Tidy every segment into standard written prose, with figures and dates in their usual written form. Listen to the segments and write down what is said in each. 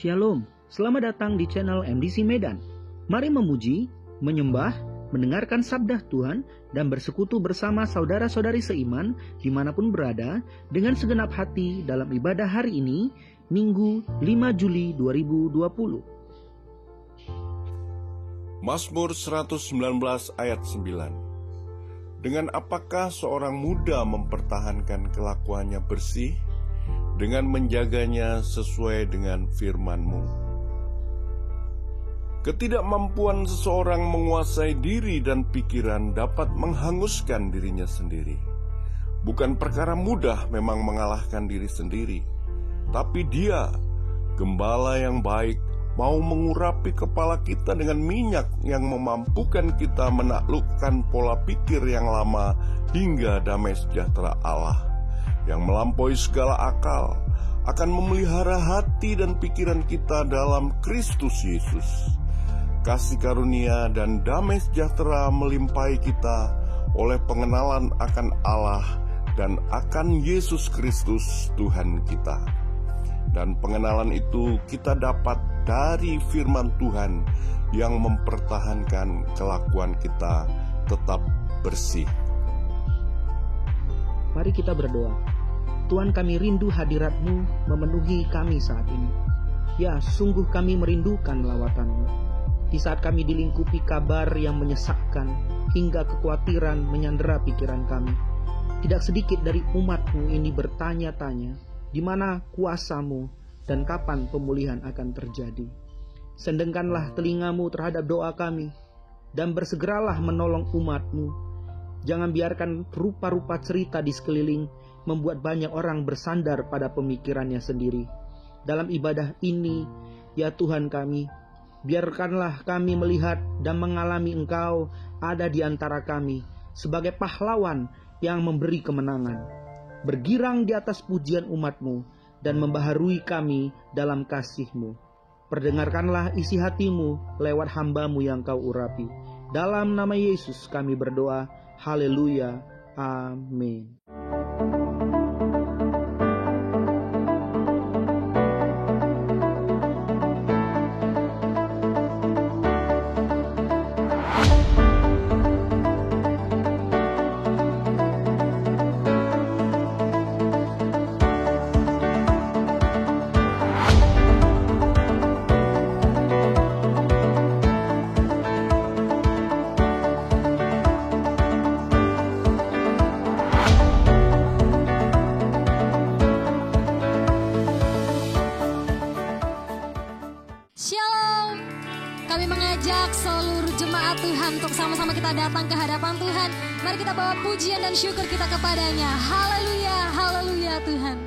Shalom, selamat datang di channel MDC Medan. Mari memuji, menyembah, mendengarkan sabda Tuhan, dan bersekutu bersama saudara-saudari seiman dimanapun berada dengan segenap hati dalam ibadah hari ini, Minggu 5 Juli 2020. Mazmur 119 ayat 9. Dengan apakah seorang muda mempertahankan kelakuannya bersih? Dengan menjaganya sesuai dengan firman-Mu. Ketidakmampuan seseorang menguasai diri dan pikiran dapat menghanguskan dirinya sendiri. Bukan perkara mudah memang mengalahkan diri sendiri, tapi Dia, Gembala yang baik, mau mengurapi kepala kita dengan minyak yang memampukan kita menaklukkan pola pikir yang lama hingga damai sejahtera Allah yang melampaui segala akal, akan memelihara hati dan pikiran kita dalam Kristus Yesus. Kasih karunia dan damai sejahtera melimpahi kita oleh pengenalan akan Allah dan akan Yesus Kristus Tuhan kita. Dan pengenalan itu kita dapat dari firman Tuhan yang mempertahankan kelakuan kita tetap bersih. Mari kita berdoa. Tuhan, kami rindu hadirat-Mu memenuhi kami saat ini. Ya, sungguh kami merindukan lawatan-Mu. Di saat kami dilingkupi kabar yang menyesakkan hingga kekhawatiran menyandera pikiran kami, tidak sedikit dari umat-Mu ini bertanya-tanya, di mana kuasa-Mu dan kapan pemulihan akan terjadi. Sendengkanlah telinga-Mu terhadap doa kami, dan bersegeralah menolong umat-Mu. Jangan biarkan rupa-rupa cerita di sekeliling membuat banyak orang bersandar pada pemikirannya sendiri. Dalam ibadah ini, ya Tuhan kami, biarkanlah kami melihat dan mengalami Engkau ada di antara kami sebagai pahlawan yang memberi kemenangan, bergirang di atas pujian umat-Mu dan membaharui kami dalam kasih-Mu. Perdengarkanlah isi hati-Mu lewat hamba-Mu yang Kau urapi. Dalam nama Yesus kami berdoa. Haleluya. Amin. Shalom. Kami mengajak seluruh jemaat Tuhan untuk sama-sama kita datang ke hadapan Tuhan. Mari kita bawa pujian dan syukur kita kepadanya. Haleluya, haleluya Tuhan.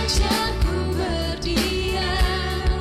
Ajarku berdiam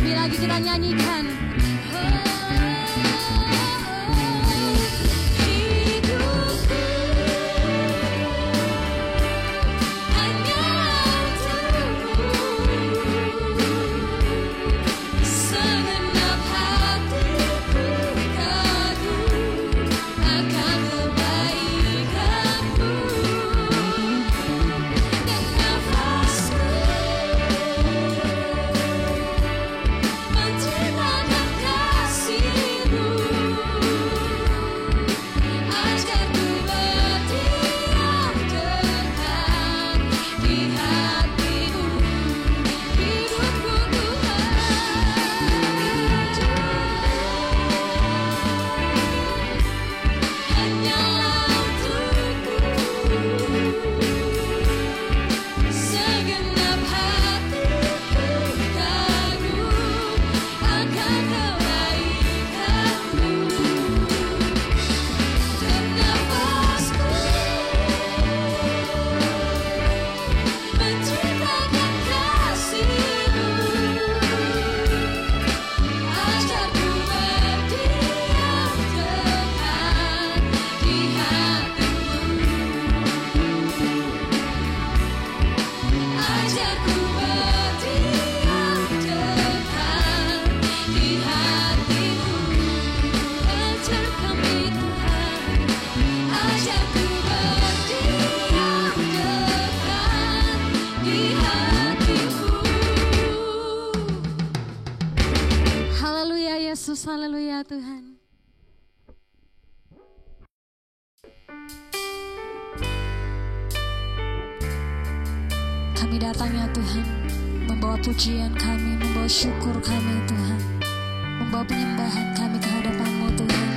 Lebih lagi kita nyanyikan. Haleluya Tuhan. Kami datang ya Tuhan, membawa pujian kami, membawa syukur kami Tuhan, membawa penyembahan kami ke hadapan-Mu Tuhan.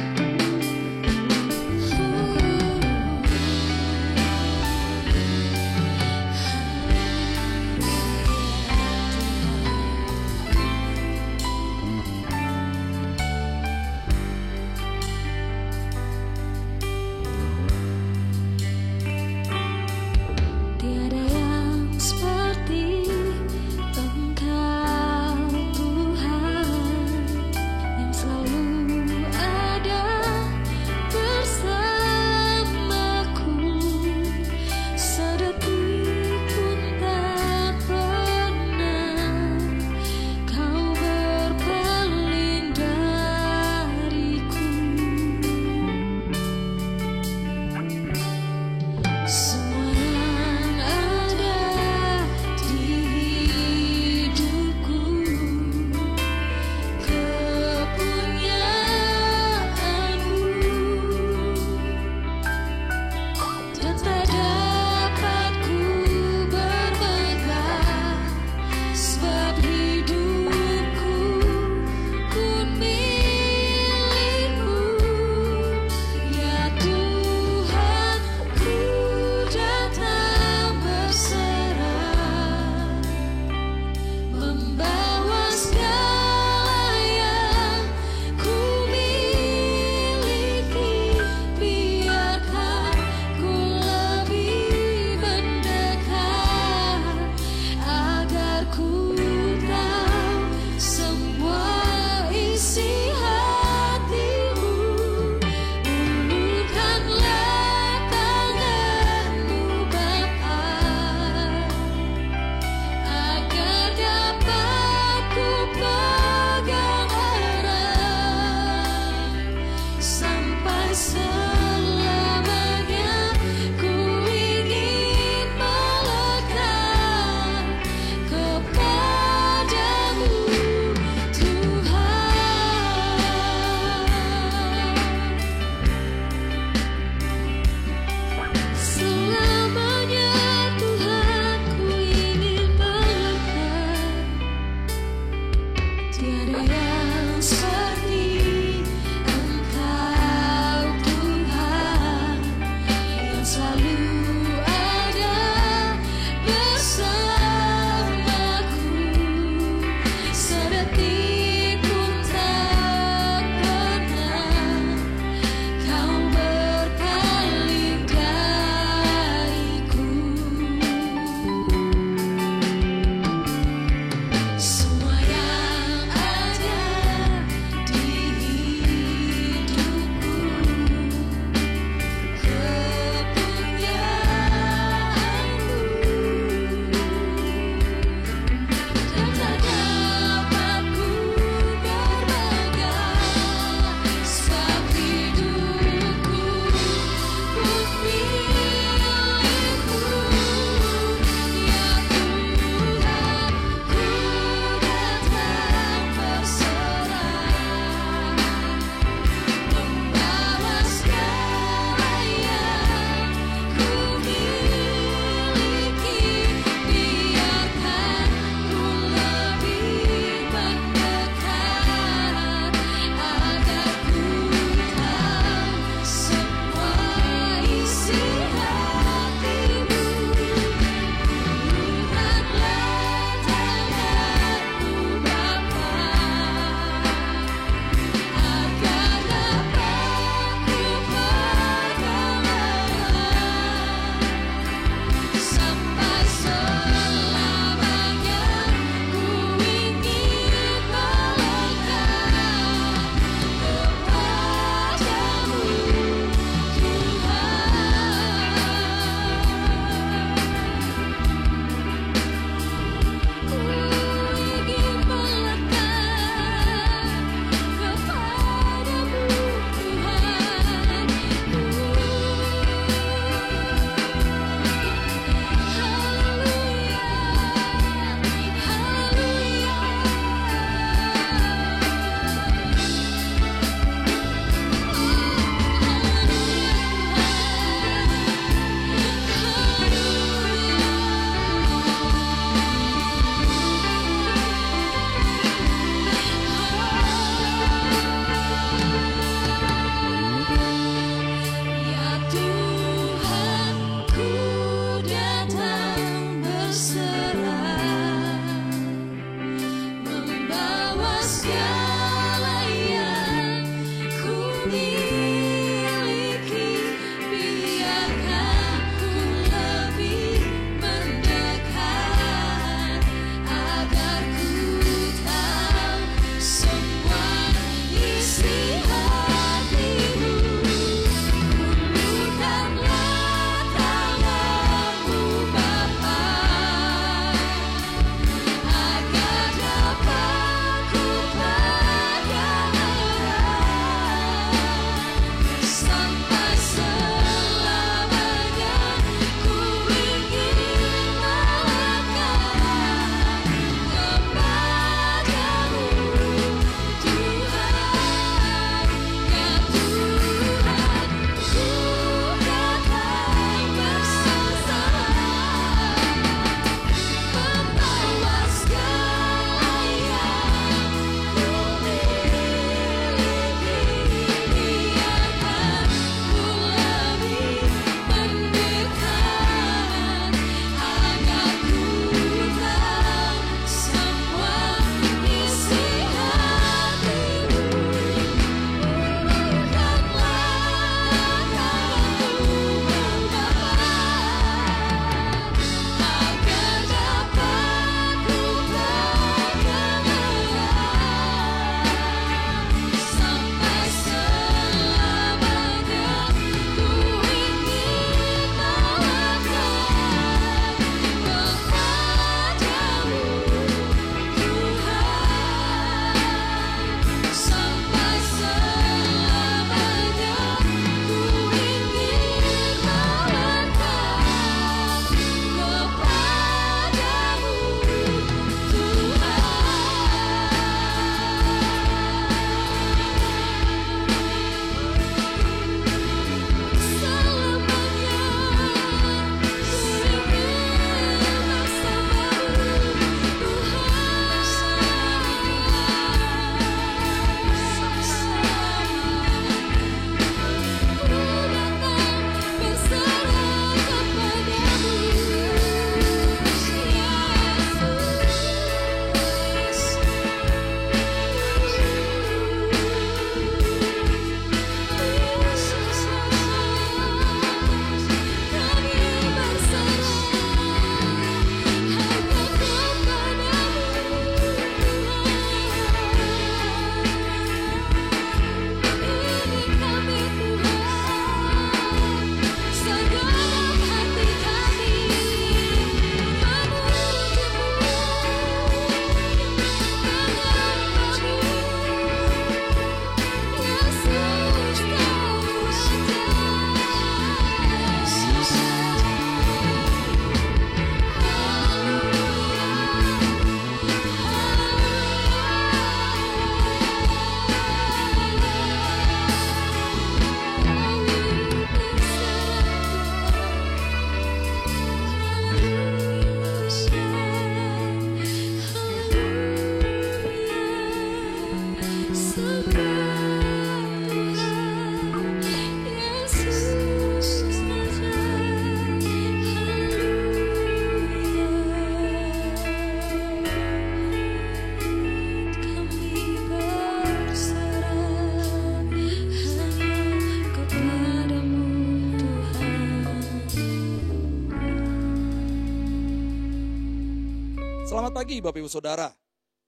Selamat pagi Bapak Ibu Saudara,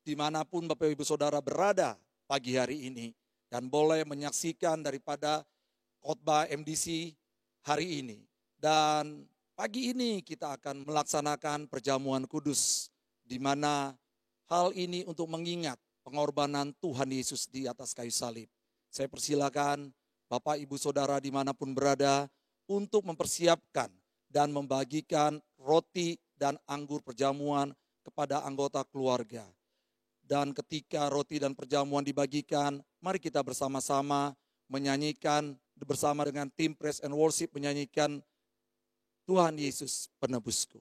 dimanapun Bapak Ibu Saudara berada pagi hari ini, dan boleh menyaksikan daripada khotbah MDC hari ini. Dan pagi ini kita akan melaksanakan perjamuan kudus, di mana hal ini untuk mengingat pengorbanan Tuhan Yesus di atas kayu salib. Saya persilakan Bapak Ibu Saudara dimanapun berada untuk mempersiapkan dan membagikan roti dan anggur perjamuan kepada anggota keluarga. Dan ketika roti dan perjamuan dibagikan, mari kita bersama-sama menyanyikan bersama dengan tim Praise and Worship, menyanyikan Tuhan Yesus Penebusku.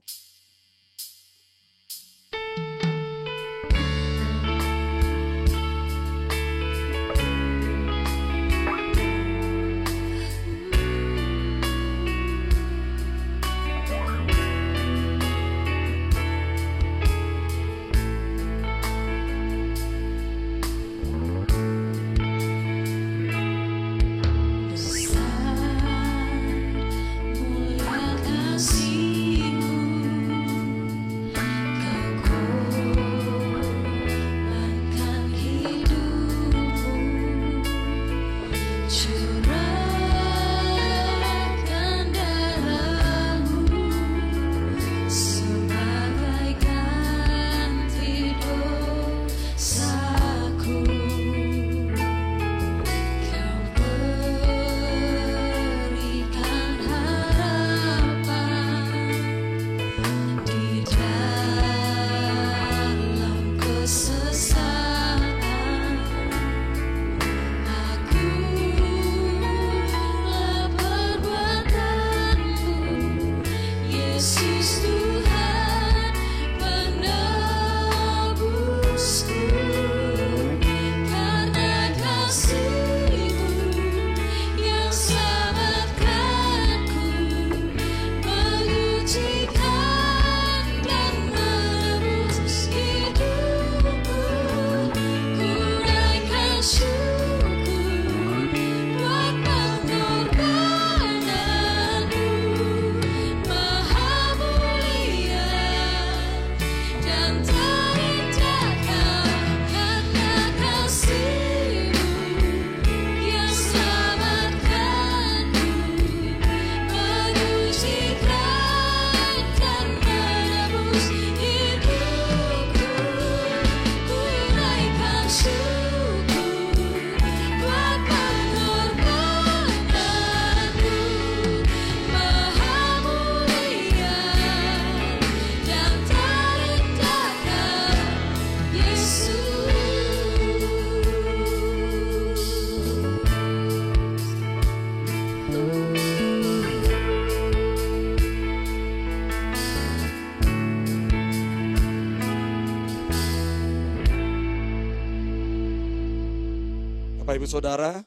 Bapak Ibu Saudara,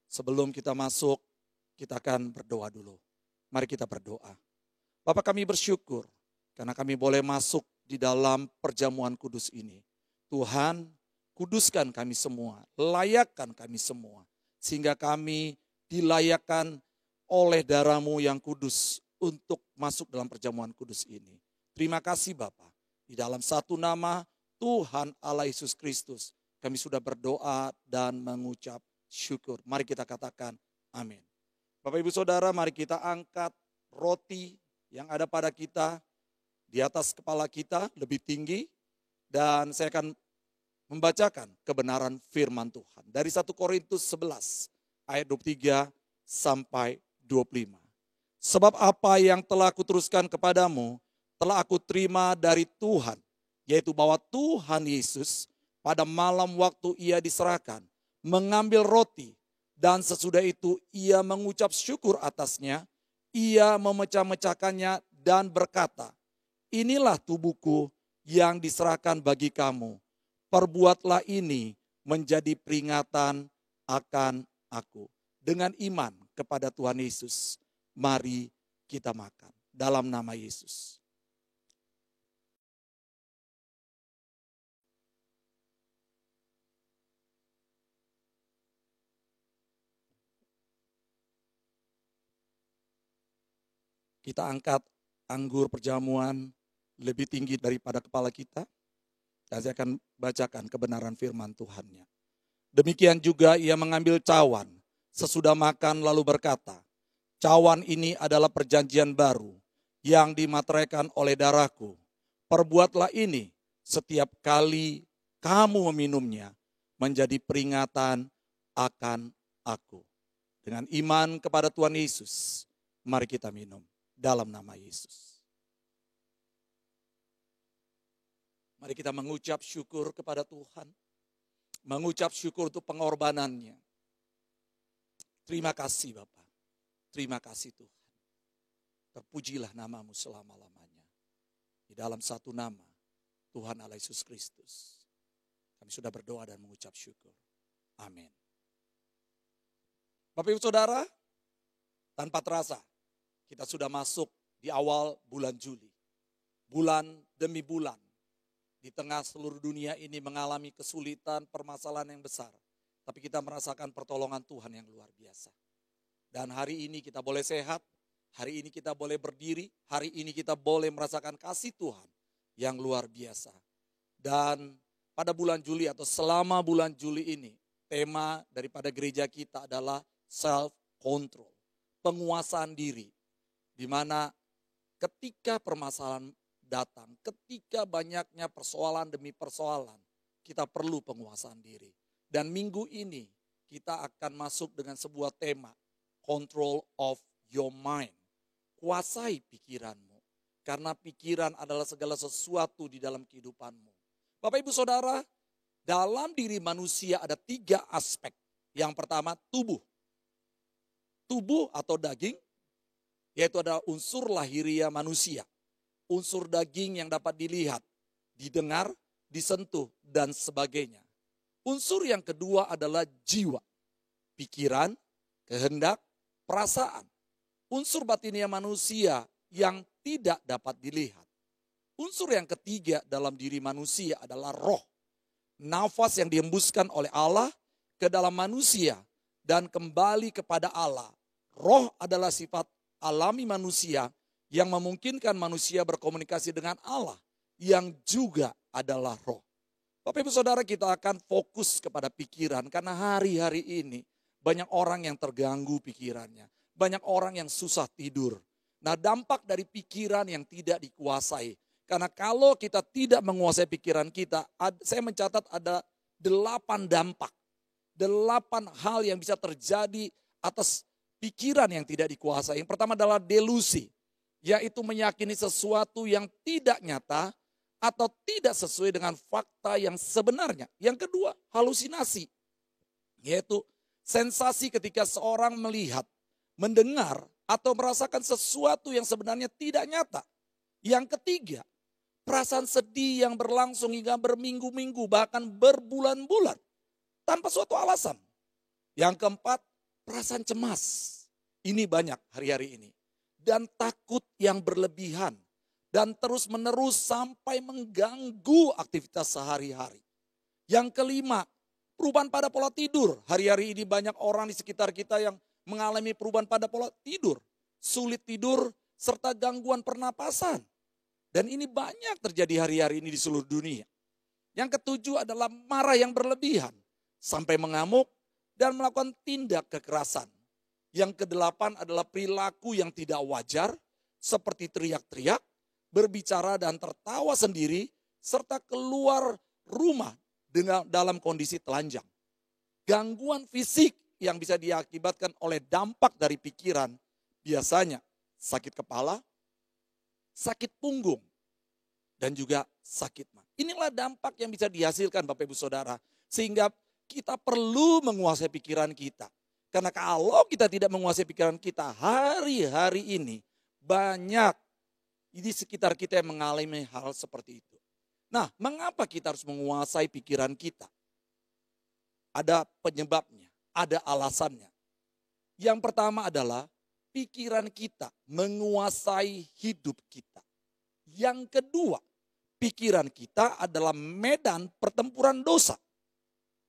sebelum kita masuk, kita akan berdoa dulu. Mari kita berdoa. Bapak, kami bersyukur karena kami boleh masuk di dalam perjamuan kudus ini. Tuhan, kuduskan kami semua, layakkan kami semua, sehingga kami dilayakkan oleh darah-Mu yang kudus untuk masuk dalam perjamuan kudus ini. Terima kasih Bapak, di dalam satu nama Tuhan Allah Yesus Kristus, kami sudah berdoa dan mengucap syukur. Mari kita katakan amin. Bapak Ibu Saudara, mari kita angkat roti yang ada pada kita di atas kepala kita lebih tinggi. Dan saya akan membacakan kebenaran firman Tuhan. Dari 1 Korintus 11 ayat 23 sampai 25. Sebab apa yang telah kuteruskan kepadamu telah aku terima dari Tuhan. Yaitu bahwa Tuhan Yesus pada malam waktu ia diserahkan, mengambil roti, dan sesudah itu ia mengucap syukur atasnya, ia memecah-mecahkannya dan berkata, inilah tubuhku yang diserahkan bagi kamu, perbuatlah ini menjadi peringatan akan aku. Dengan iman kepada Tuhan Yesus, mari kita makan dalam nama Yesus. Kita angkat anggur perjamuan lebih tinggi daripada kepala kita. Dan saya akan bacakan kebenaran firman Tuhannya. Demikian juga ia mengambil cawan, sesudah makan lalu berkata, cawan ini adalah perjanjian baru yang dimateraikan oleh darahku. Perbuatlah ini setiap kali kamu meminumnya menjadi peringatan akan aku. Dengan iman kepada Tuhan Yesus, mari kita minum dalam nama Yesus. Mari kita mengucap syukur kepada Tuhan. Mengucap syukur untuk pengorbanannya. Terima kasih Bapa. Terima kasih Tuhan. Terpujilah namamu selama-lamanya. Di dalam satu nama, Tuhan Allah Yesus Kristus. Kami sudah berdoa dan mengucap syukur. Amin. Bapak Ibu Saudara, tanpa terasa kita sudah masuk di awal bulan Juli. Bulan demi bulan. Di tengah seluruh dunia ini mengalami kesulitan, permasalahan yang besar. Tapi kita merasakan pertolongan Tuhan yang luar biasa. Dan hari ini kita boleh sehat, hari ini kita boleh berdiri, hari ini kita boleh merasakan kasih Tuhan yang luar biasa. Dan pada bulan Juli atau selama bulan Juli ini, tema daripada gereja kita adalah self-control, penguasaan diri. Di mana ketika permasalahan datang, ketika banyaknya persoalan demi persoalan, kita perlu penguasaan diri. Dan minggu ini kita akan masuk dengan sebuah tema, control of your mind. Kuasai pikiranmu, karena pikiran adalah segala sesuatu di dalam kehidupanmu. Bapak Ibu Saudara, dalam diri manusia ada 3 aspek. Yang pertama tubuh. Tubuh atau daging, yaitu adalah unsur lahiria manusia. Unsur daging yang dapat dilihat, didengar, disentuh, dan sebagainya. Unsur yang kedua adalah jiwa, pikiran, kehendak, perasaan. Unsur batinia manusia yang tidak dapat dilihat. Unsur yang ketiga dalam diri manusia adalah roh. Nafas yang dihembuskan oleh Allah ke dalam manusia dan kembali kepada Allah. Roh adalah sifat alami manusia yang memungkinkan manusia berkomunikasi dengan Allah yang juga adalah roh. Bapak Ibu Saudara, kita akan fokus kepada pikiran karena hari-hari ini banyak orang yang terganggu pikirannya. Banyak orang yang susah tidur. Nah, dampak dari pikiran yang tidak dikuasai. Karena kalau kita tidak menguasai pikiran kita, saya mencatat ada 8 dampak. 8 hal yang bisa terjadi atas pikiran yang tidak dikuasai. Yang pertama adalah delusi. Yaitu meyakini sesuatu yang tidak nyata atau tidak sesuai dengan fakta yang sebenarnya. Yang kedua, halusinasi. Yaitu sensasi ketika seorang melihat, mendengar, atau merasakan sesuatu yang sebenarnya tidak nyata. Yang ketiga, perasaan sedih yang berlangsung hingga berminggu-minggu, bahkan berbulan-bulan, tanpa suatu alasan. Yang keempat, perasaan cemas. Ini banyak hari-hari ini. Dan takut yang berlebihan. Dan terus menerus sampai mengganggu aktivitas sehari-hari. Yang kelima, perubahan pada pola tidur. Hari-hari ini banyak orang di sekitar kita yang mengalami perubahan pada pola tidur. Sulit tidur serta gangguan pernapasan. Dan ini banyak terjadi hari-hari ini di seluruh dunia. Yang ketujuh adalah marah yang berlebihan. Sampai mengamuk dan melakukan tindak kekerasan. Yang kedelapan adalah perilaku yang tidak wajar, seperti teriak-teriak, berbicara dan tertawa sendiri, serta keluar rumah dalam kondisi telanjang. Gangguan fisik yang bisa diakibatkan oleh dampak dari pikiran, biasanya sakit kepala, sakit punggung, dan juga sakit mah. Inilah dampak yang bisa dihasilkan Bapak Ibu Saudara, sehingga kita perlu menguasai pikiran kita. Karena kalau kita tidak menguasai pikiran kita hari-hari ini, banyak di sekitar kita yang mengalami hal seperti itu. Nah, mengapa kita harus menguasai pikiran kita? Ada penyebabnya, ada alasannya. Yang pertama adalah pikiran kita menguasai hidup kita. Yang kedua, pikiran kita adalah medan pertempuran dosa.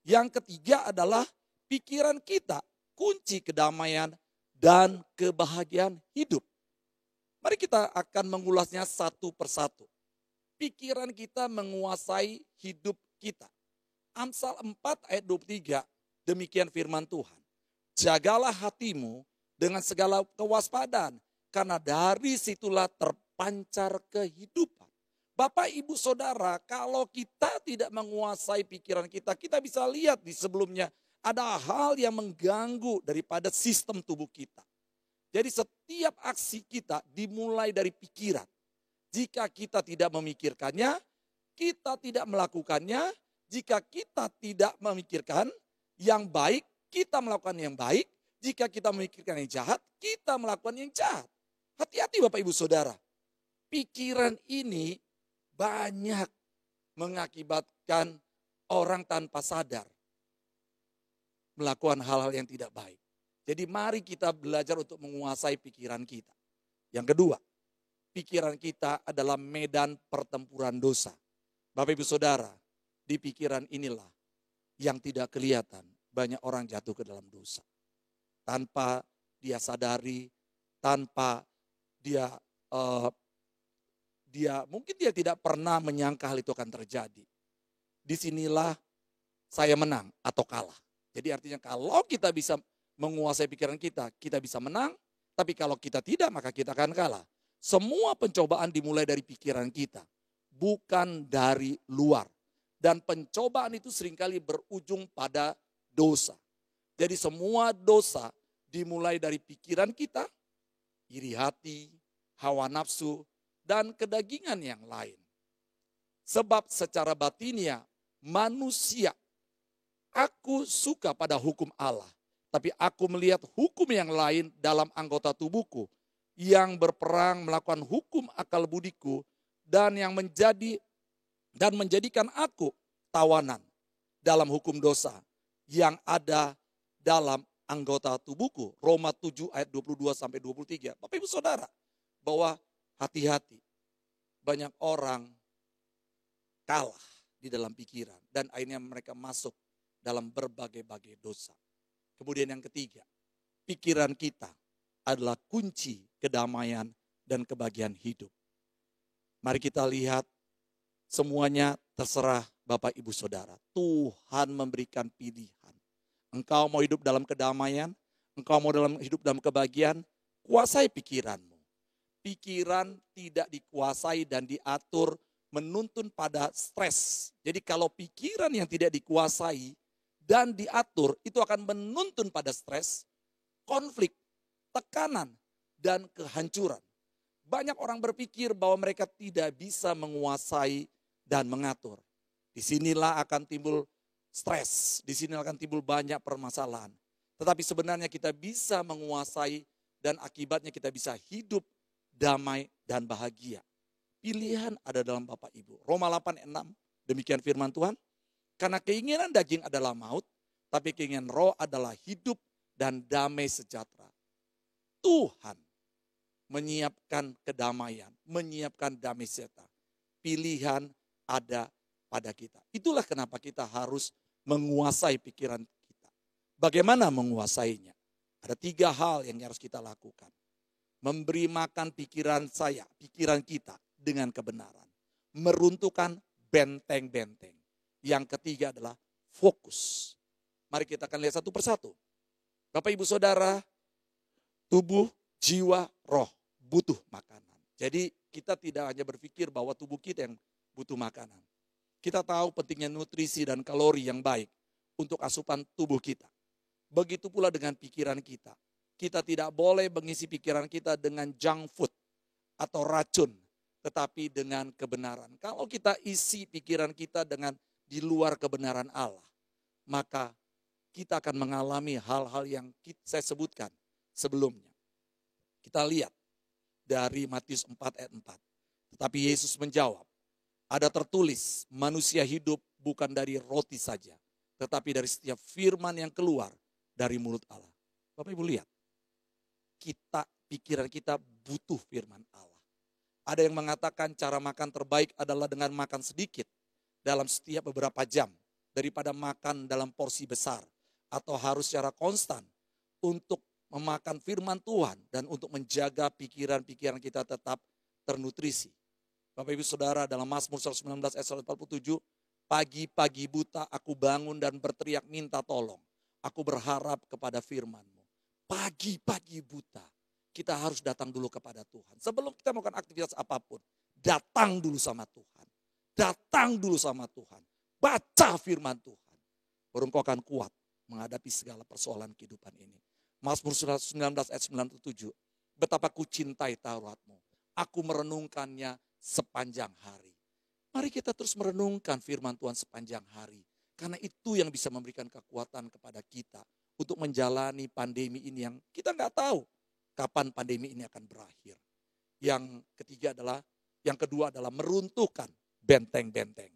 Yang ketiga adalah pikiran kita kunci kedamaian dan kebahagiaan hidup. Mari kita akan mengulasnya satu persatu. Pikiran kita menguasai hidup kita. Amsal 4 ayat 23, demikian firman Tuhan. Jagalah hatimu dengan segala kewaspadaan, karena dari situlah terpancar kehidupan. Bapak, Ibu, Saudara, kalau kita tidak menguasai pikiran kita, kita bisa lihat di sebelumnya ada hal yang mengganggu daripada sistem tubuh kita. Jadi setiap aksi kita dimulai dari pikiran. Jika kita tidak memikirkannya, kita tidak melakukannya. Jika kita tidak memikirkan yang baik, kita melakukan yang baik. Jika kita memikirkan yang jahat, kita melakukan yang jahat. Hati-hati Bapak Ibu Saudara. Pikiran ini banyak mengakibatkan orang tanpa sadar melakukan hal-hal yang tidak baik. Jadi mari kita belajar untuk menguasai pikiran kita. Yang kedua, pikiran kita adalah medan pertempuran dosa. Bapak Ibu Saudara, di pikiran inilah yang tidak kelihatan banyak orang jatuh ke dalam dosa. Tanpa dia sadari, tanpa dia mungkin dia tidak pernah menyangka hal itu akan terjadi. Disinilah saya menang atau kalah. Jadi artinya kalau kita bisa menguasai pikiran kita, kita bisa menang. Tapi kalau kita tidak, maka kita akan kalah. Semua pencobaan dimulai dari pikiran kita, bukan dari luar. Dan pencobaan itu seringkali berujung pada dosa. Jadi semua dosa dimulai dari pikiran kita, iri hati, hawa nafsu, dan kedagingan yang lain. Sebab secara batinnya manusia, aku suka pada hukum Allah. Tapi aku melihat hukum yang lain dalam anggota tubuhku yang berperang melakukan hukum akal budiku dan yang menjadikan aku tawanan dalam hukum dosa yang ada dalam anggota tubuhku. Roma 7 ayat 22 sampai 23. Bapak Ibu Saudara, bahwa hati-hati. Banyak orang kalah di dalam pikiran dan akhirnya mereka masuk dalam berbagai-bagai dosa. Kemudian yang ketiga, pikiran kita adalah kunci kedamaian dan kebahagiaan hidup. Mari kita lihat semuanya terserah Bapak Ibu Saudara. Tuhan memberikan pilihan. Engkau mau hidup dalam kedamaian, engkau mau hidup dalam kebahagiaan, kuasai pikiranmu. Pikiran tidak dikuasai dan diatur menuntun pada stres. Jadi kalau pikiran yang tidak dikuasai dan diatur itu akan menuntun pada stres, konflik, tekanan, dan kehancuran. Banyak orang berpikir bahwa mereka tidak bisa menguasai dan mengatur. Disinilah akan timbul stres, disinilah akan timbul banyak permasalahan. Tetapi sebenarnya kita bisa menguasai dan akibatnya kita bisa hidup damai dan bahagia. Pilihan ada dalam Bapak Ibu. Roma 8:6, demikian firman Tuhan. Karena keinginan daging adalah maut, tapi keinginan roh adalah hidup dan damai sejahtera. Tuhan menyiapkan kedamaian, menyiapkan damai sejahtera. Pilihan ada pada kita. Itulah kenapa kita harus menguasai pikiran kita. Bagaimana menguasainya? Ada 3 hal yang harus kita lakukan. Memberi makan pikiran pikiran kita dengan kebenaran. Meruntuhkan benteng-benteng. Yang ketiga adalah fokus. Mari kita akan lihat satu persatu. Bapak Ibu Saudara, tubuh, jiwa, roh butuh makanan. Jadi kita tidak hanya berpikir bahwa tubuh kita yang butuh makanan. Kita tahu pentingnya nutrisi dan kalori yang baik untuk asupan tubuh kita. Begitu pula dengan pikiran kita. Kita tidak boleh mengisi pikiran kita dengan junk food atau racun, tetapi dengan kebenaran. Kalau kita isi pikiran kita dengan di luar kebenaran Allah, maka kita akan mengalami hal-hal yang saya sebutkan sebelumnya. Kita lihat dari Matius 4 ayat 4. Tetapi Yesus menjawab, ada tertulis manusia hidup bukan dari roti saja, tetapi dari setiap firman yang keluar dari mulut Allah. Bapak Ibu lihat, pikiran kita butuh firman Allah. Ada yang mengatakan cara makan terbaik adalah dengan makan sedikit dalam setiap beberapa jam daripada makan dalam porsi besar, atau harus secara konstan untuk memakan firman Tuhan dan untuk menjaga pikiran-pikiran kita tetap ternutrisi. Bapak Ibu Saudara, dalam Mazmur 119 ayat 147, pagi-pagi buta aku bangun dan berteriak minta tolong. Aku berharap kepada firman-Mu. Pagi-pagi buta, kita harus datang dulu kepada Tuhan. Sebelum kita melakukan aktivitas apapun, datang dulu sama Tuhan. Datang dulu sama Tuhan. Baca firman Tuhan. Baru engkau akan kuat menghadapi segala persoalan kehidupan ini. Mazmur 19 ayat 97. Betapa ku cintai Taurat-Mu. Aku merenungkannya sepanjang hari. Mari kita terus merenungkan firman Tuhan sepanjang hari. Karena itu yang bisa memberikan kekuatan kepada kita untuk menjalani pandemi ini yang kita nggak tahu kapan pandemi ini akan berakhir. Yang kedua adalah meruntuhkan benteng-benteng.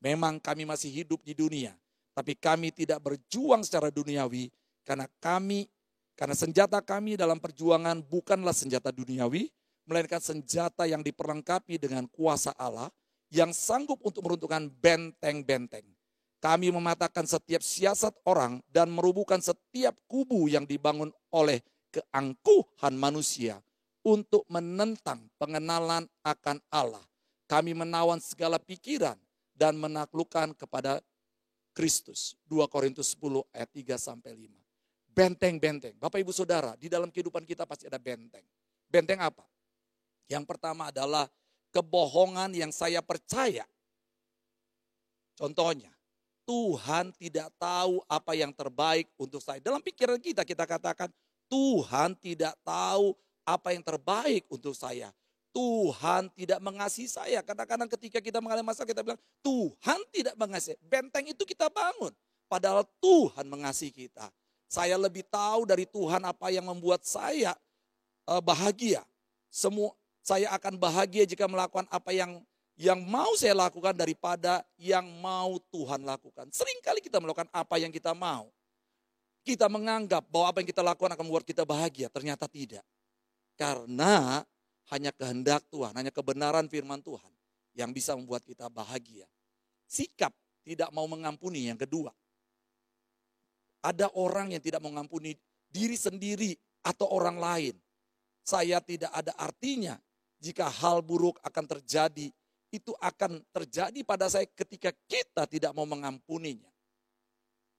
Memang kami masih hidup di dunia, tapi kami tidak berjuang secara duniawi karena senjata kami dalam perjuangan bukanlah senjata duniawi, melainkan senjata yang diperlengkapi dengan kuasa Allah yang sanggup untuk meruntuhkan benteng-benteng. Kami mematahkan setiap siasat orang dan merubuhkan setiap kubu yang dibangun oleh keangkuhan manusia untuk menentang pengenalan akan Allah. Kami menawan segala pikiran dan menaklukkan kepada Kristus. 2 Korintus 10 ayat 3-5. Benteng-benteng. Bapak Ibu Saudara, di dalam kehidupan kita pasti ada benteng. Benteng apa? Yang pertama adalah kebohongan yang saya percaya. Contohnya, Tuhan tidak tahu apa yang terbaik untuk saya. Dalam pikiran kita katakan, Tuhan tidak tahu apa yang terbaik untuk saya. Tuhan tidak mengasihi saya. Kadang-kadang ketika kita mengalami masalah kita bilang, Tuhan tidak mengasihi. Benteng itu kita bangun. Padahal Tuhan mengasihi kita. Saya lebih tahu dari Tuhan apa yang membuat saya bahagia. Saya akan bahagia jika melakukan apa yang mau saya lakukan daripada yang mau Tuhan lakukan. Seringkali kita melakukan apa yang kita mau. Kita menganggap bahwa apa yang kita lakukan akan membuat kita bahagia. Ternyata tidak. Karena hanya kehendak Tuhan, hanya kebenaran firman Tuhan yang bisa membuat kita bahagia. Sikap tidak mau mengampuni yang kedua. Ada orang yang tidak mengampuni diri sendiri atau orang lain. Saya tidak ada artinya jika hal buruk akan terjadi. Itu akan terjadi pada saya ketika kita tidak mau mengampuninya.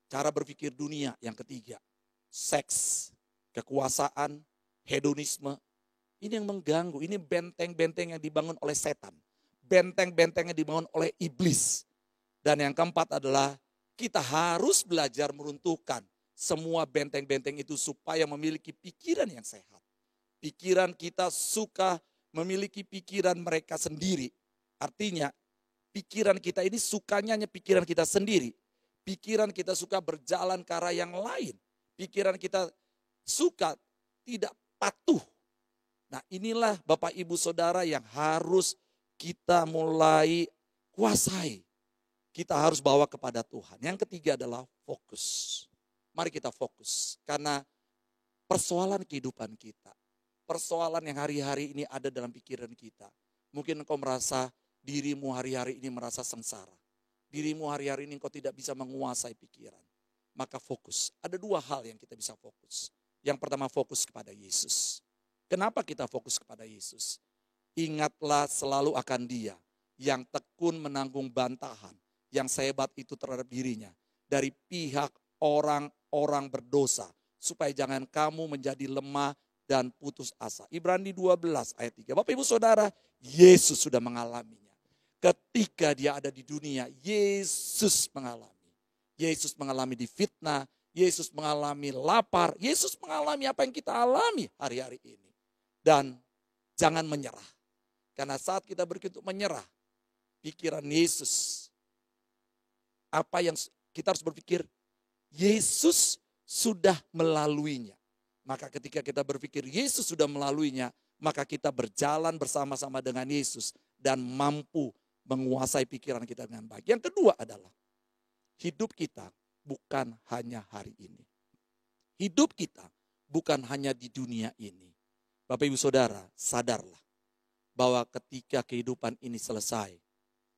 Cara berpikir dunia yang ketiga. Seks, kekuasaan, hedonisme. Ini yang mengganggu. Ini benteng-benteng yang dibangun oleh setan. Benteng-benteng yang dibangun oleh iblis. Dan yang keempat adalah kita harus belajar meruntuhkan semua benteng-benteng itu supaya memiliki pikiran yang sehat. Pikiran kita suka memiliki pikiran mereka sendiri. Artinya pikiran kita ini sukanya hanya pikiran kita sendiri. Pikiran kita suka berjalan ke arah yang lain. Pikiran kita suka tidak patuh. Nah inilah Bapak Ibu Saudara yang harus kita mulai kuasai. Kita harus bawa kepada Tuhan. Yang ketiga adalah fokus. Mari kita fokus. Karena persoalan kehidupan kita. Persoalan yang hari-hari ini ada dalam pikiran kita. Mungkin engkau merasa dirimu hari-hari ini merasa sengsara. Dirimu hari-hari ini engkau tidak bisa menguasai pikiran. Maka fokus. Ada dua hal yang kita bisa fokus. Yang pertama fokus kepada Yesus. Kenapa kita fokus kepada Yesus? Ingatlah selalu akan Dia yang tekun menanggung bantahan. Yang sehebat itu terhadap dirinya. Dari pihak orang-orang berdosa. Supaya jangan kamu menjadi lemah dan putus asa. Ibrani 12 ayat 3. Bapak Ibu Saudara, Yesus sudah mengalaminya. Ketika Dia ada di dunia, Yesus mengalami. Yesus mengalami difitnah. Yesus mengalami lapar. Yesus mengalami apa yang kita alami hari-hari ini. Dan jangan menyerah. Karena saat kita berpikir untuk menyerah, pikiran Yesus, apa yang kita harus berpikir, Yesus sudah melaluinya. Maka ketika kita berpikir Yesus sudah melaluinya, maka kita berjalan bersama-sama dengan Yesus dan mampu menguasai pikiran kita dengan baik. Yang kedua adalah, hidup kita bukan hanya hari ini. Hidup kita bukan hanya di dunia ini. Bapak Ibu Saudara, sadarlah bahwa ketika kehidupan ini selesai,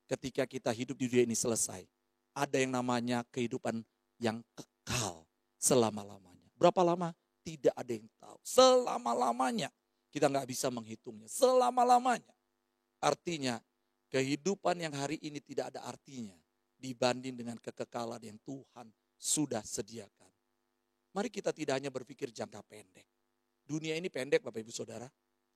ketika kita hidup di dunia ini selesai, ada yang namanya kehidupan yang kekal selama-lamanya. Berapa lama? Tidak ada yang tahu. Selama-lamanya. Kita nggak bisa menghitungnya. Selama-lamanya. Artinya Kehidupan yang hari ini tidak ada artinya dibanding dengan kekekalan yang Tuhan sudah sediakan. Mari kita tidak hanya berpikir jangka pendek. Dunia ini pendek Bapak Ibu Saudara.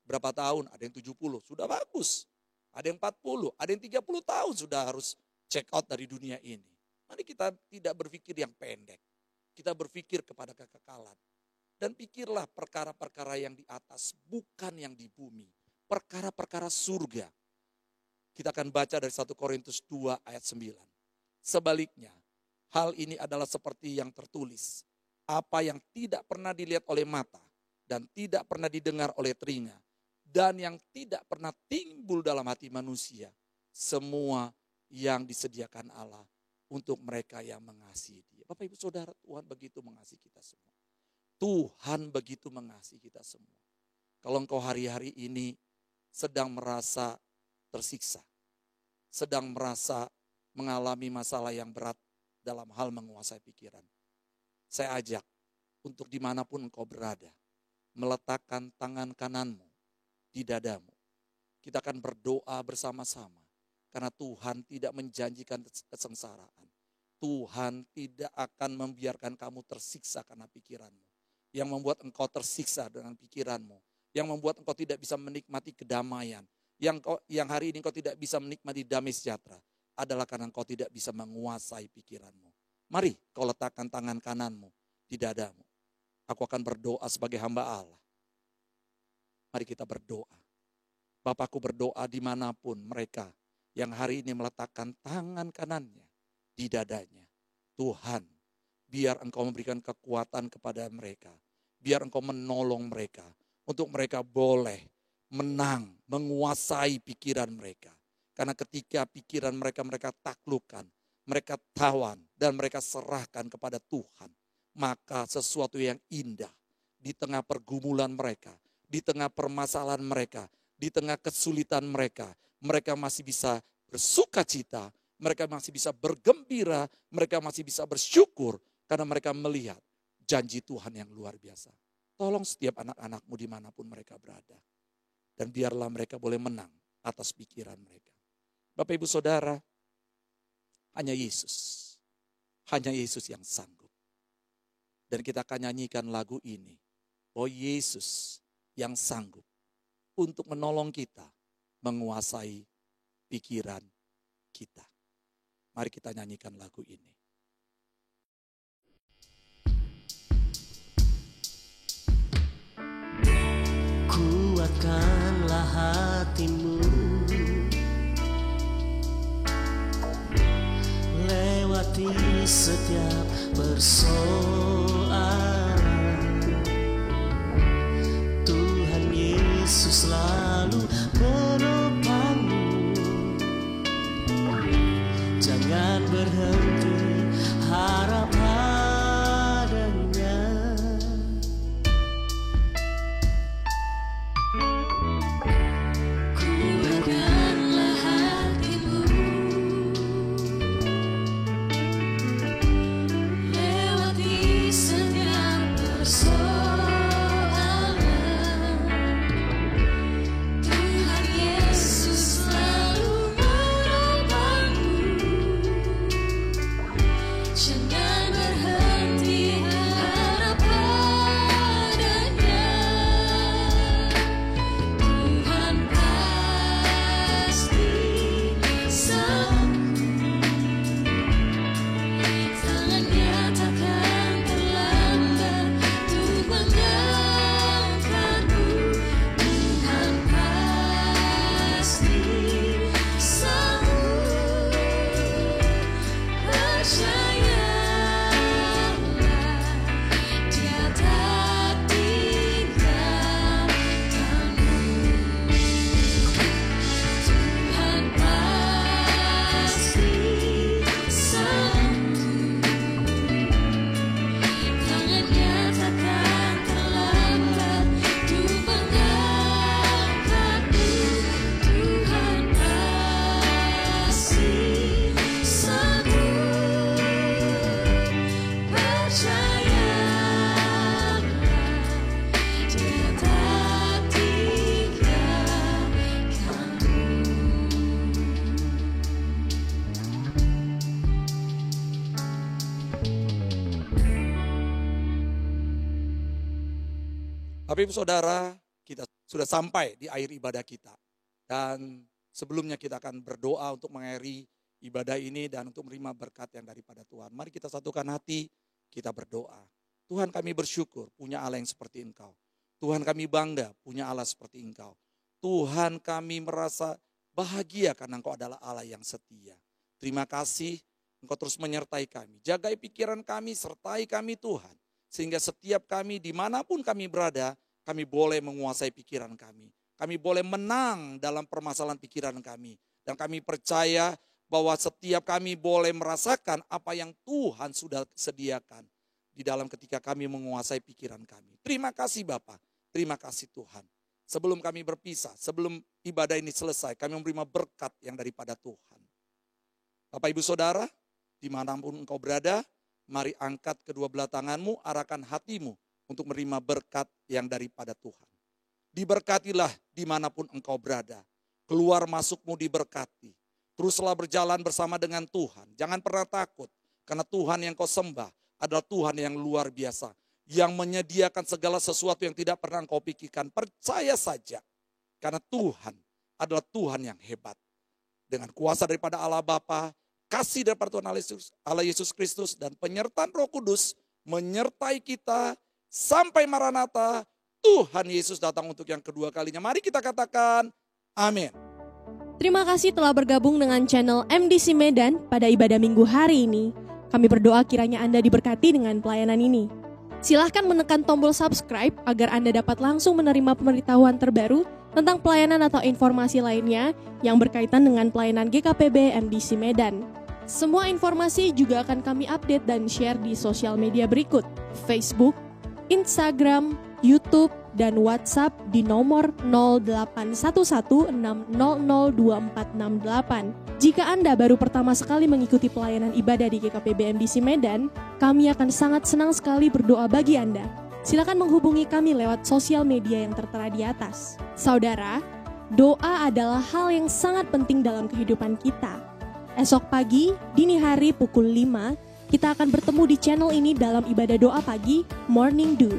Berapa tahun? Ada yang 70, sudah bagus. Ada yang 40, ada yang 30 tahun sudah harus check out dari dunia ini. Mari kita tidak berpikir yang pendek. Kita berpikir kepada kekekalan. Dan pikirlah perkara-perkara yang di atas, bukan yang di bumi. Perkara-perkara surga. Kita akan baca dari 1 Korintus 2 ayat 9. Sebaliknya, hal ini adalah seperti yang tertulis. Apa yang tidak pernah dilihat oleh mata dan tidak pernah didengar oleh telinga dan yang tidak pernah timbul dalam hati manusia, semua yang disediakan Allah untuk mereka yang mengasihi Dia. Bapak Ibu Saudara, Tuhan begitu mengasihi kita semua. Tuhan begitu mengasihi kita semua. Kalau engkau hari-hari ini sedang merasa tersiksa, sedang merasa mengalami masalah yang berat dalam hal menguasai pikiran, saya ajak untuk dimanapun engkau berada, meletakkan tangan kananmu di dadamu. Kita akan berdoa bersama-sama, karena Tuhan tidak menjanjikan kesengsaraan. Tuhan tidak akan membiarkan kamu tersiksa karena pikiranmu. Yang membuat engkau tersiksa dengan pikiranmu, yang membuat engkau tidak bisa menikmati kedamaian, yang hari ini engkau tidak bisa menikmati damai sejahtera, adalah karena engkau tidak bisa menguasai pikiranmu. Mari kau letakkan tangan kananmu di dadamu. Aku akan berdoa sebagai hamba Allah. Mari kita berdoa. Bapakku berdoa dimanapun mereka yang hari ini meletakkan tangan kanannya di dadanya. Tuhan, biar engkau memberikan kekuatan kepada mereka. Biar engkau menolong mereka. Untuk mereka boleh menang, menguasai pikiran mereka. Karena ketika pikiran mereka taklukkan, mereka tawan dan mereka serahkan kepada Tuhan. Maka sesuatu yang indah di tengah pergumulan mereka, di tengah permasalahan mereka, di tengah kesulitan mereka, mereka masih bisa bersuka cita, mereka masih bisa bergembira, mereka masih bisa bersyukur karena mereka melihat janji Tuhan yang luar biasa. Tolong setiap anak-anakmu dimanapun mereka berada. Dan biarlah mereka boleh menang atas pikiran mereka. Bapak Ibu Saudara, hanya Yesus yang sanggup. Dan kita akan nyanyikan lagu ini. Oh Yesus yang sanggup untuk menolong kita menguasai pikiran kita. Mari kita nyanyikan lagu ini. Kuatkanlah hatimu lewati setiap persoalan. Tuhan Yesus selalu menopangmu. Jangan berhenti harap padanya. Kuatkanlah hatimu lewati setiap persoalan. Tuhan Yesus selalu menopangmu. Jangan berhenti harap padanya. Tuhan pasti sanggup. Tangannya takkan terlambat untuk mengangkatmu. Tuhan pasti sanggup. Percayalah, Dia tak tinggalkanmu. Tuhan pasti sanggup. Tangannya takkan terlambat untuk mengangkatmu. Tuhan pasti sanggup. Percayalah, Dia tak tinggalkanmu. Bapak Ibu Saudara, kita sudah sampai di akhir ibadah kita. Dan sebelumnya kita akan berdoa untuk mengakhiri ibadah ini dan untuk menerima berkat yang daripada Tuhan. Mari kita satukan hati, kita berdoa. Tuhan, kami bersyukur punya Allah yang seperti Engkau. Tuhan, kami bangga punya Allah seperti Engkau. Tuhan, kami merasa bahagia karena Engkau adalah Allah yang setia. Terima kasih Engkau terus menyertai kami. Jagai pikiran kami, sertai kami Tuhan. Sehingga setiap kami dimanapun kami berada, kami boleh menguasai pikiran kami. Kami boleh menang dalam permasalahan pikiran kami. Dan kami percaya bahwa setiap kami boleh merasakan apa yang Tuhan sudah sediakan di dalam ketika kami menguasai pikiran kami. Terima kasih Bapa, terima kasih Tuhan. Sebelum kami berpisah, sebelum ibadah ini selesai, kami menerima berkat yang daripada Tuhan. Bapak Ibu Saudara, dimanapun engkau berada, mari angkat kedua belah tanganmu, arahkan hatimu untuk menerima berkat yang daripada Tuhan. Diberkatilah dimanapun engkau berada. Keluar masukmu diberkati. Teruslah berjalan bersama dengan Tuhan. Jangan pernah takut, karena Tuhan yang kau sembah adalah Tuhan yang luar biasa. Yang menyediakan segala sesuatu yang tidak pernah engkau pikirkan. Percaya saja, karena Tuhan adalah Tuhan yang hebat. Dengan kuasa daripada Allah Bapa, kasih daripada Tuhan Allah Yesus Kristus, dan penyertaan Roh Kudus menyertai kita sampai Maranatha, Tuhan Yesus datang untuk yang kedua kalinya. Mari kita katakan amin. Terima kasih telah bergabung dengan channel MDC Medan pada ibadah minggu hari ini. Kami berdoa kiranya Anda diberkati dengan pelayanan ini. Silahkan menekan tombol subscribe agar Anda dapat langsung menerima pemberitahuan terbaru tentang pelayanan atau informasi lainnya yang berkaitan dengan pelayanan GKPB MDC Medan. Semua informasi juga akan kami update dan share di sosial media berikut: Facebook, Instagram, YouTube, dan WhatsApp di nomor 0811600248. Jika Anda baru pertama sekali mengikuti pelayanan ibadah di GKPB MDC Medan, kami akan sangat senang sekali berdoa bagi Anda. Silakan menghubungi kami lewat sosial media yang tertera di atas. Saudara, doa adalah hal yang sangat penting dalam kehidupan kita. Esok pagi, dini hari pukul 5, kita akan bertemu di channel ini dalam ibadah doa pagi, Morning Dew,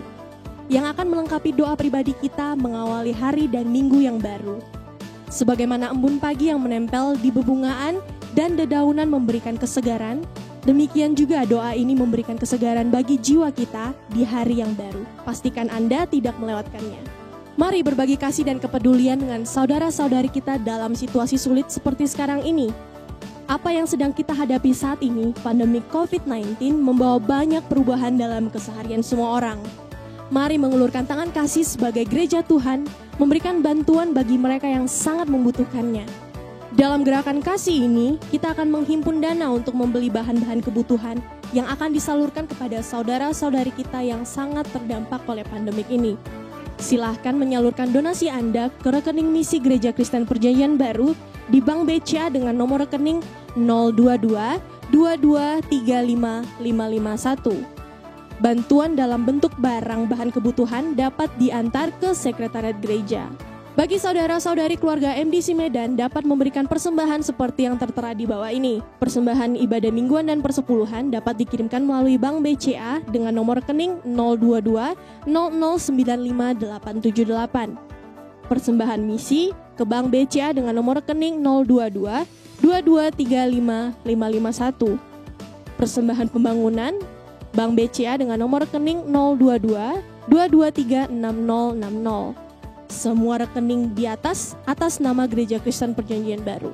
yang akan melengkapi doa pribadi kita mengawali hari dan minggu yang baru. Sebagaimana embun pagi yang menempel di bebungaan dan dedaunan memberikan kesegaran, demikian juga doa ini memberikan kesegaran bagi jiwa kita di hari yang baru. Pastikan Anda tidak melewatkannya. Mari berbagi kasih dan kepedulian dengan saudara-saudari kita dalam situasi sulit seperti sekarang ini. Apa yang sedang kita hadapi saat ini, pandemi COVID-19 membawa banyak perubahan dalam keseharian semua orang. Mari mengulurkan tangan kasih sebagai gereja Tuhan, memberikan bantuan bagi mereka yang sangat membutuhkannya. Dalam gerakan kasih ini, kita akan menghimpun dana untuk membeli bahan-bahan kebutuhan yang akan disalurkan kepada saudara-saudari kita yang sangat terdampak oleh pandemik ini. Silahkan menyalurkan donasi Anda ke rekening misi Gereja Kristen Perjanjian Baru di Bank BCA dengan nomor rekening 022 2235 551. Bantuan dalam bentuk barang bahan kebutuhan dapat diantar ke sekretariat gereja. Bagi saudara-saudari keluarga MDC Medan dapat memberikan persembahan seperti yang tertera di bawah ini. Persembahan ibadah mingguan dan persepuluhan dapat dikirimkan melalui Bank BCA dengan nomor rekening 022 0095878. Persembahan misi ke Bank BCA dengan nomor rekening 022 2235 551. Persembahan pembangunan Bank BCA dengan nomor rekening 022 223 6060. Semua rekening di atas nama Gereja Kristen Perjanjian Baru.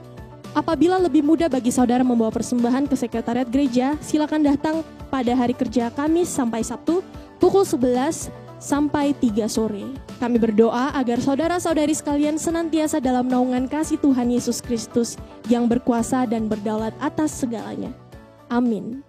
Apabila lebih mudah bagi saudara membawa persembahan ke sekretariat gereja, silakan datang pada hari kerja Kamis sampai Sabtu pukul 11 sampai 3 sore. Kami berdoa agar saudara-saudari sekalian senantiasa dalam naungan kasih Tuhan Yesus Kristus yang berkuasa dan berdaulat atas segalanya. Amin.